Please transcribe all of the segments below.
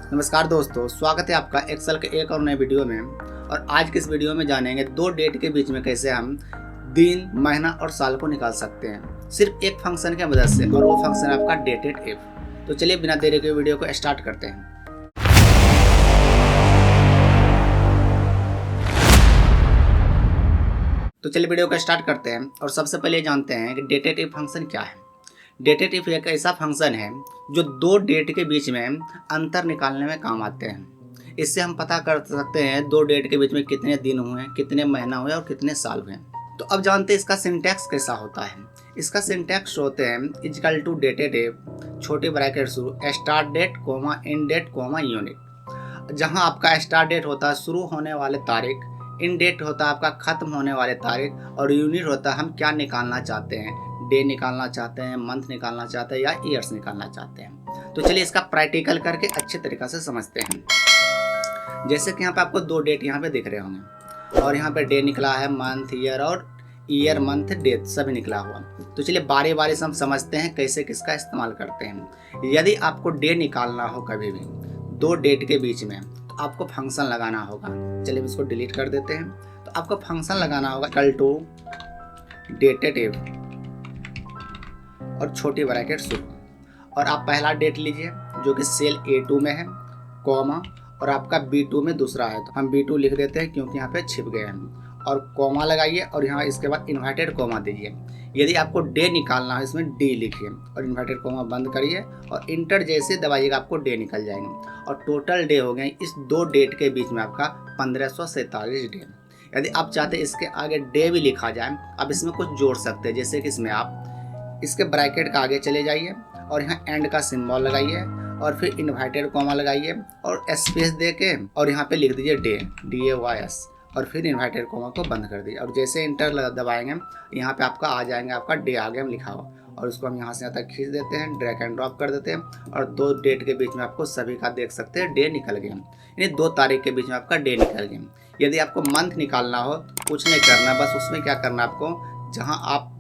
नमस्कार दोस्तों, स्वागत है आपका एक्सेल के एक और नए वीडियो में। और आज के इस वीडियो में जानेंगे दो डेट के बीच में कैसे हम दिन, महीना और साल को निकाल सकते हैं सिर्फ एक फंक्शन की मदद से, और वो फंक्शन है आपका डेटेड इफ। तो चलिए बिना देरी के वीडियो को स्टार्ट करते हैं। तो चलिए वीडियो को स्टार्ट करते हैं और सबसे पहले जानते हैं कि डेटेड इफ फंक्शन क्या है। डेटेड इफ एक ऐसा फंक्शन है जो दो डेट के बीच में अंतर निकालने में काम आते हैं। इससे हम पता कर सकते हैं दो डेट के बीच में कितने दिन हुए, कितने महीना हुए और कितने साल हुए। तो अब जानते हैं इसका सिंटैक्स कैसा होता है। इसका सिंटैक्स होते हैं इक्वल टू डेटेड इफ, छोटे ब्रैकेट शुरू, start date comma end date comma unit. जहां आपका स्टार्ट डेट होता है शुरू होने वाले तारीख, इन डेट होता है आपका खत्म होने वाले तारीख, और यूनिट होता है हम क्या निकालना चाहते हैं, डे निकालना चाहते हैं, मंथ निकालना चाहते हैं या ईयर्स निकालना चाहते हैं। तो चलिए इसका प्रैक्टिकल करके अच्छे तरीक़ा से समझते हैं। जैसे कि यहाँ पे आपको दो डेट यहाँ पे दिख रहे होंगे और यहाँ पे डे निकला है, मंथ, ईयर, और ईयर, मंथ, डेट सभी निकला हुआ। तो चलिए बारी बारी से हम समझते हैं कैसे किसका इस्तेमाल करते हैं। यदि आपको डे निकालना हो कभी भी दो डेट के बीच में, तो आपको फंक्शन लगाना होगा। चलिए इसको डिलीट कर देते हैं। तो आपको फंक्शन लगाना होगा इक्वल टू डेटेड इफ और छोटी ब्रैकेट शुरू, और आप पहला डेट लीजिए जो कि सेल A2 में है, कॉमा, और आपका B2 में दूसरा है। तो हम B2 लिख देते हैं क्योंकि यहाँ पे छिप गए हैं, और कॉमा लगाइए और यहाँ इसके बाद इन्वर्टेड कॉमा दीजिए। यदि आपको डे निकालना है इसमें D लिखिए और इन्वर्टेड कॉमा बंद करिए और इंटर जैसे दबाइएगा आपको डे निकल जाएंगे। और टोटल डे हो गए इस दो डेट के बीच में आपका 1547 डे। यदि आप चाहते इसके आगे डे भी लिखा जाए, आप इसमें कुछ जोड़ सकते हैं। जैसे कि इसमें आप इसके ब्रैकेट का आगे चले जाइए और यहाँ एंड का सिंबल लगाइए और फिर इन्वर्टेड कॉमा लगाइए और स्पेस दे के और यहाँ पे लिख दीजिए डे, DAYS, और फिर इन्वर्टेड कॉमा को बंद कर दीजिए। और जैसे इंटर दबाएंगे यहाँ पे आपका आ जाएंगे, आपका डे आ गया लिखा हुआ, और उसको हम यहाँ से यहाँ तक खींच देते हैं, ड्रैग एंड ड्रॉप कर देते हैं, और दो डेट के बीच में आपको सभी का देख सकते हैं डे निकल गया। यानी 2 तारीख के बीच में आपका डे निकल गया। यदि आपको मंथ निकालना हो कुछ नहीं करना, बस उसमें क्या करना आपको, जहाँ आप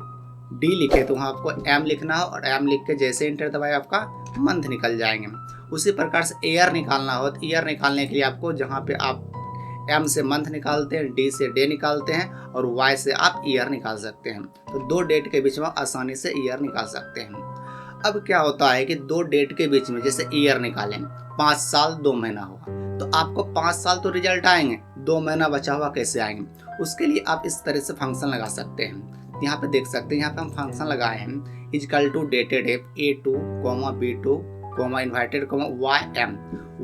D लिखे तो वहाँ आपको M लिखना हो, और M लिख के जैसे इंटर दबाए आपका मंथ निकल जाएंगे। उसी प्रकार से ईयर निकालना हो तो ईयर निकालने के लिए आपको जहाँ पे आप M से मंथ निकालते हैं, D से डे निकालते हैं, और Y से आप ईयर निकाल सकते हैं। तो दो डेट के बीच में आसानी से ईयर निकाल सकते हैं। अब क्या होता है कि दो डेट के बीच में जैसे ईयर निकालें, 5 साल 2 महीना हुआ, तो आपको 5 साल तो रिजल्ट आएंगे, 2 महीना बचा हुआ कैसे आएंगे। उसके लिए आप इस तरह से फंक्शन लगा सकते हैं। यहाँ पे देख सकते हैं, यहाँ पे हम फंक्शन लगाए हैं equal to dated if A2, B2, inverted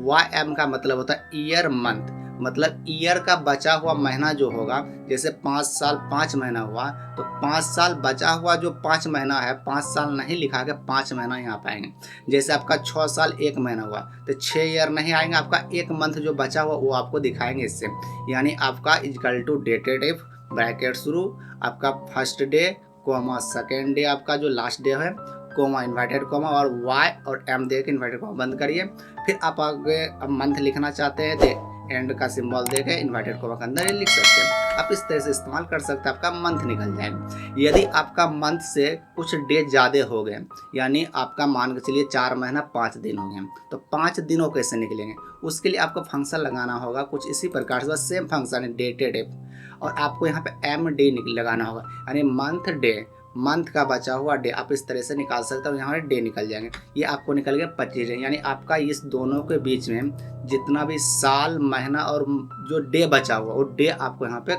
YM का मतलब होता है ईयर मंथ, मतलब ईयर का बचा हुआ महीना जो होगा। जैसे 5 साल 5 महीना हुआ, तो 5 साल बचा हुआ जो 5 महीना है, 5 साल नहीं लिखा के 5 महीना यहाँ पे आएंगे। जैसे आपका 6 साल 1 महीना हुआ तो 6 ईयर नहीं आएंगे, आपका 1 मंथ जो बचा हुआ वो आपको दिखाएंगे इससे। यानी आपका equal to dated if bracket शुरू, आपका first day comma second day, आपका जो लास्ट डे है कोमा इन्वर्टेड कोमा, और Y और M दे के इन्वर्टेड कोमा बंद करिए। फिर आप आगे अब मंथ लिखना चाहते हैं तो एंड का सिंबल दे के इन्वर्टेड कोमा के अंदर लिख सकते हैं। आप इस तरह से इस्तेमाल कर सकते हैं, आपका मंथ निकल जाए। यदि आपका मंथ से कुछ डे ज़्यादा हो गए, यानी आपका मान के चलिए 4 महीना 5 दिन हो गए, तो 5 दिनों कैसे निकलेंगे, उसके लिए आपको फंक्शन लगाना होगा कुछ इसी प्रकार से। बस सेम फंक्शन है डेटेड इफ, और आपको यहाँ पे MD लगाना होगा, यानी मंथ डे, मंथ का बचा हुआ डे आप इस तरह से निकाल सकते हो। यहाँ डे निकल जाएंगे, ये आपको निकल गया 25 डे। यानी आपका इस दोनों के बीच में जितना भी साल, महीना और जो डे बचा हुआ वो डे आपको यहाँ पे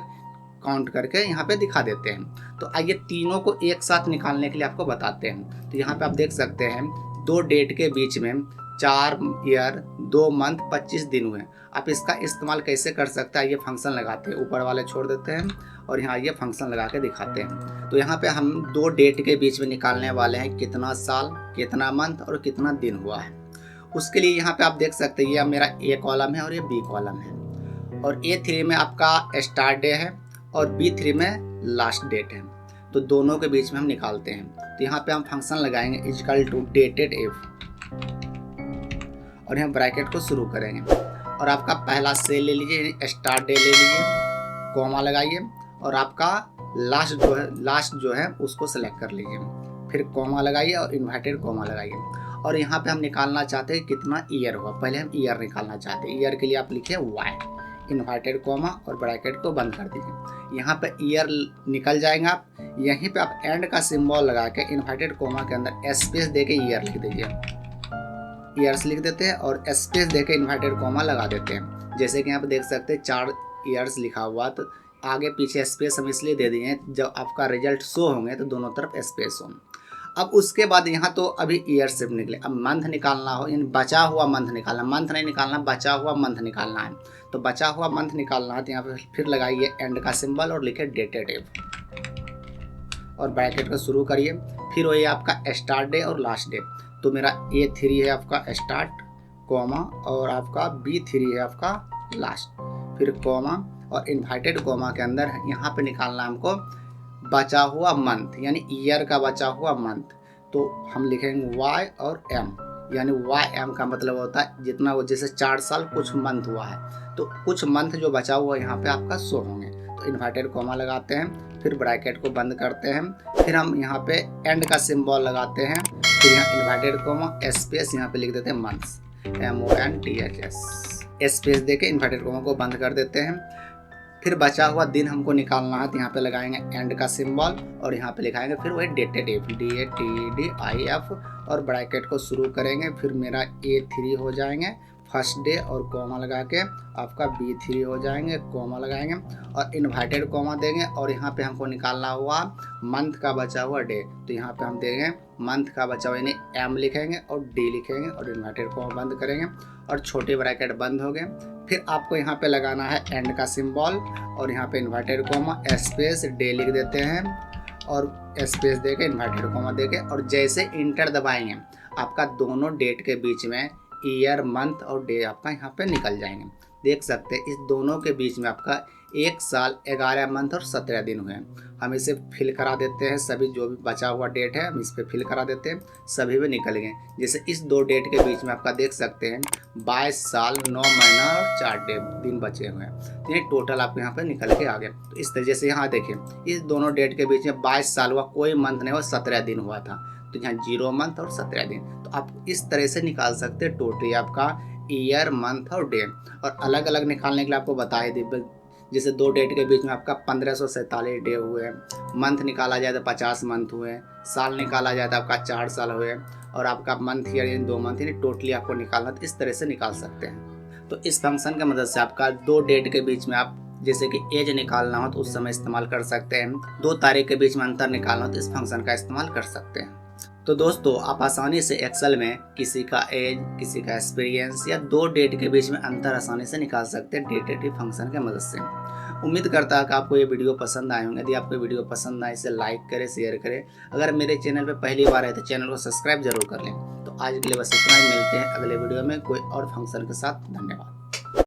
काउंट करके यहाँ पे दिखा देते हैं। तो आइए तीनों को एक साथ निकालने के लिए आपको बताते हैं। तो यहाँ पे आप देख सकते हैं दो डेट के बीच में 4 ईयर 2 मंथ 25 दिन हुए। आप इसका इस्तेमाल कैसे कर सकते हैं, ये फंक्शन लगाते हैं, ऊपर वाले छोड़ देते हैं और यहाँ ये फंक्शन लगा के दिखाते हैं। तो यहाँ पे हम दो डेट के बीच में निकालने वाले हैं कितना साल, कितना मंथ और कितना दिन हुआ है। उसके लिए यहाँ पे आप देख सकते हैं ये मेरा A कॉलम है और ये B कॉलम है, और A3 में आपका स्टार्ट डे है और B3 में लास्ट डेट है। तो दोनों के बीच में हम निकालते हैं। तो यहाँ पे हम फंक्शन लगाएंगे इक्वल टू डेटेड इफ, और यहाँ ब्रैकेट को शुरू करेंगे, और आपका पहला सेल ले लीजिए, स्टार्ट डे ले लीजिए, कॉमा लगाइए, और आपका लास्ट जो है उसको सेलेक्ट कर लीजिए, फिर कॉमा लगाइए और इन्वर्टेड कॉमा लगाइए, और यहाँ पे हम निकालना चाहते हैं कितना ईयर हुआ। पहले हम ईयर निकालना चाहते हैं। ईयर के लिए आप लिखिए y, इन्वर्टेड कॉमा और ब्रैकेट को बंद कर दीजिए। यहाँ पे ईयर निकल जाएंगे आप। यहीं पे आप एंड का सिंबल लगा के इन्वर्टेड कॉमा के अंदर स्पेस दे के ईयर लिख दीजिए। ईयर्स लिख देते हैं और स्पेस दे के इन्वर्टेड कॉमा लगा देते हैं। जैसे कि यहाँ पे देख सकते हैं 4 ईयर्स लिखा हुआ, तो आगे पीछे स्पेस हम इसलिए दे दिए जब आपका रिजल्ट शो होंगे तो दोनों तरफ स्पेस हो। अब उसके बाद यहाँ तो अभी ईयर सिर्फ निकले। अब मंथ निकालना हो, यानी बचा हुआ मंथ निकालना, मंथ नहीं निकालना, बचा हुआ मंथ निकालना है। तो बचा हुआ मंथ निकालना है तो यहाँ पे फिर लगाइए एंड का सिंबल और लिखे डेटेटिव और ब्रैकेट को शुरू करिए। फिर वही आपका स्टार्ट डे और लास्ट डे। तो मेरा A3 है आपका स्टार्ट कॉमा और आपका B3 है आपका लास्ट, फिर कॉमा और इन्वर्टेड कॉमा के अंदर यहाँ पे निकालना हमको बचा हुआ मंथ, यानी ईयर का बचा हुआ मंथ। तो हम लिखेंगे Y और M, यानी YM का मतलब होता है जितना वो, जैसे 4 साल कुछ मंथ हुआ है तो कुछ मंथ जो बचा हुआ यहाँ पे आपका शो होंगे। तो इन्वर्टेड कॉमा लगाते हैं, फिर ब्रैकेट को बंद करते हैं, फिर हम यहाँ पे एंड का सिंबल लगाते हैं, फिर यहाँ इन्वर्टेड कॉमा स्पेस यहाँ पे लिख देते हैं मंथ्स, MONTHS, स्पेस दे के इन्वर्टेड कॉमा को बंद कर देते हैं। फिर बचा हुआ दिन हमको निकालना है तो यहाँ पे लगाएंगे एंड का सिंबल और यहाँ पे लिखाएंगे फिर वही डेटेटिव DATEDIF और ब्रैकेट को शुरू करेंगे। फिर मेरा A3 हो जाएंगे फर्स्ट डे और कॉमा लगा के आपका B3 हो जाएंगे, कॉमा लगाएंगे और इन्वर्टेड कॉमा देंगे और यहाँ पे हमको निकालना हुआ मंथ का बचा हुआ डे। तो यहाँ पे हम देंगे मंथ का बचा हुआ, यानी M लिखेंगे और D लिखेंगे और इन्वर्टेड कॉमा बंद करेंगे और छोटे ब्रैकेट बंद हो गए। फिर आपको यहाँ पे लगाना है एंड का सिंबल और यहाँ पे इन्वर्टेड कॉमा स्पेस डे लिख देते हैं और स्पेस दे के इन्वर्टेड कॉमा दे के, और जैसे इंटर दबाएंगे आपका दोनों डेट के बीच में ईयर मंथ और डे आपका यहाँ पे निकल जाएंगे। देख सकते हैं इस दोनों के बीच में आपका 1 साल 11 मंथ और 17 दिन हुए। हम इसे फिल करा देते हैं, सभी जो भी बचा हुआ डेट है हम इस पर फिल करा देते हैं, सभी में निकल गए। जैसे इस 2 डेट के बीच में आपका देख सकते हैं 22 साल 9 महीना और 4 दिन बचे हुए हैं। तो ये टोटल आपके यहाँ पे निकल के आ गए। तो इस तरीके से यहाँ देखिए इस दोनों डेट के बीच में 22 साल हुआ, कोई मंथ नहीं हुआ, 17 दिन हुआ था, तो यहाँ 0 मंथ और 17 दिन। तो आप इस तरह से निकाल सकते हैं टोटली आपका ईयर मंथ और डे। और अलग अलग निकालने के लिए आपको बता ही दी, जैसे 2 डेट के बीच में आपका 1547 डे हुए, मंथ निकाला जाए तो 50 मंथ हुए, साल निकाला जाए तो आपका 4 साल हुए और आपका मंथ ईयर यानी 2 मंथ, यानी टोटली आपको निकालना, तो इस तरह से निकाल सकते हैं। तो इस फंक्शन की मदद से आपका 2 डेट के बीच में आप जैसे कि एज निकालना हो तो उस समय इस्तेमाल कर सकते हैं, 2 तारीख के बीच में अंतर निकालना हो तो इस फंक्शन का इस्तेमाल कर सकते हैं। तो दोस्तों आप आसानी से एक्सेल में किसी का एज, किसी का एक्सपीरियंस या 2 डेट के बीच में अंतर आसानी से निकाल सकते हैं डेटेटिव फंक्शन की मदद से। उम्मीद करता है कि आपको ये वीडियो पसंद आए होंगे। यदि आपको वीडियो पसंद आए इसे लाइक करें, शेयर करें। अगर मेरे चैनल पर पहली बार है तो चैनल को सब्सक्राइब जरूर कर लें। तो आज के लिए बस इतना ही, मिलते हैं अगले वीडियो में कोई और फंक्शन के साथ। धन्यवाद।